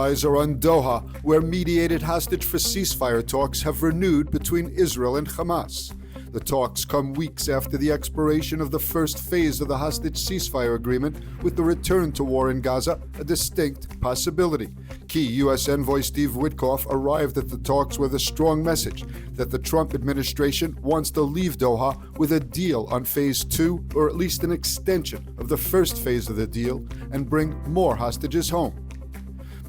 eyes are on Doha, where mediated hostage for ceasefire talks have renewed between Israel and Hamas. The talks come weeks after the expiration of the first phase of the hostage ceasefire agreement, with the return to war in Gaza a distinct possibility. Key U.S. envoy Steve Witkoff arrived at the talks with a strong message that the Trump administration wants to leave Doha with a deal on phase 2, or at least an extension of the first phase of the deal, and bring more hostages home.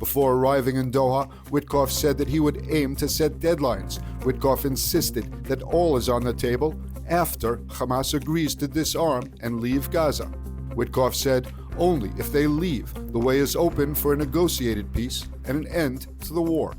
Before arriving in Doha, Witkoff said that he would aim to set deadlines. Witkoff insisted that all is on the table after Hamas agrees to disarm and leave Gaza. Witkoff said, only if they leave, the way is open for a negotiated peace and an end to the war.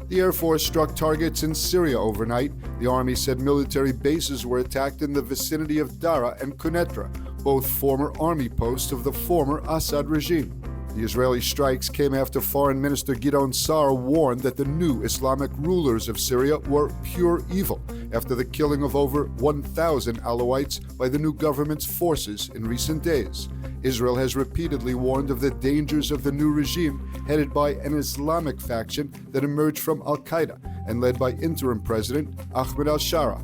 The Air Force struck targets in Syria overnight. The Army said military bases were attacked in the vicinity of Dara and Quneitra, both former Army posts of the former Assad regime. The Israeli strikes came after Foreign Minister Gideon Sa'ar warned that the new Islamic rulers of Syria were pure evil after the killing of over 1,000 Alawites by the new government's forces in recent days. Israel has repeatedly warned of the dangers of the new regime headed by an Islamic faction that emerged from Al-Qaeda and led by interim President Ahmed al-Shara.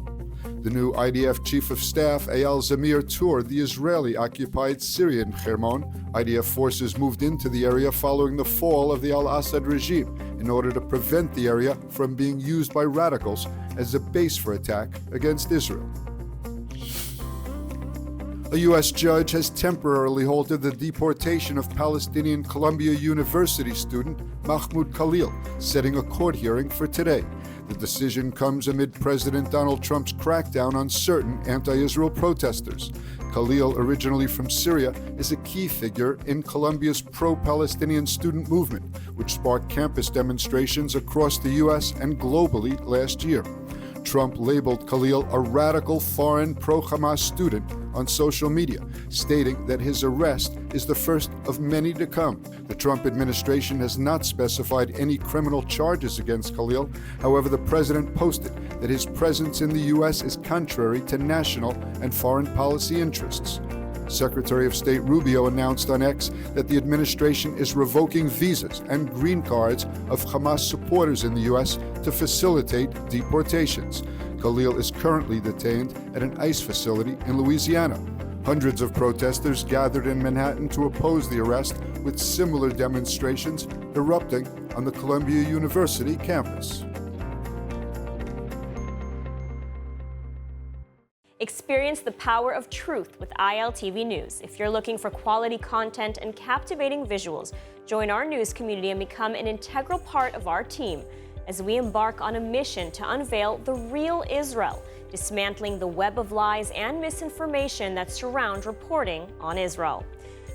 The new IDF Chief of Staff, Eyal Zamir, toured the Israeli-occupied Syrian Hermon. IDF forces moved into the area following the fall of the al-Assad regime in order to prevent the area from being used by radicals as a base for attack against Israel. A U.S. judge has temporarily halted the deportation of Palestinian Columbia University student Mahmoud Khalil, setting a court hearing for today. The decision comes amid President Donald Trump's crackdown on certain anti-Israel protesters. Khalil, originally from Syria, is a key figure in Columbia's pro-Palestinian student movement, which sparked campus demonstrations across the U.S. and globally last year. Trump labeled Khalil a radical foreign pro-Hamas student on social media, stating that his arrest is the first of many to come. The Trump administration has not specified any criminal charges against Khalil. However, the president posted that his presence in the U.S. is contrary to national and foreign policy interests. Secretary of State Rubio announced on X that the administration is revoking visas and green cards of Hamas supporters in the U.S. to facilitate deportations. Khalil is currently detained at an ICE facility in Louisiana. Hundreds of protesters gathered in Manhattan to oppose the arrest, with similar demonstrations erupting on the Columbia University campus. Experience the power of truth with ILTV News. If you're looking for quality content and captivating visuals, join our news community and become an integral part of our team as we embark on a mission to unveil the real Israel, dismantling the web of lies and misinformation that surround reporting on Israel.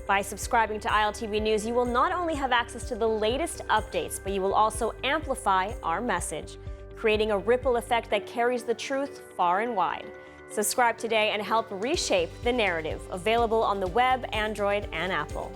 By subscribing to ILTV News, you will not only have access to the latest updates, but you will also amplify our message, creating a ripple effect that carries the truth far and wide. Subscribe today and help reshape the narrative. Available on the web, Android, and Apple.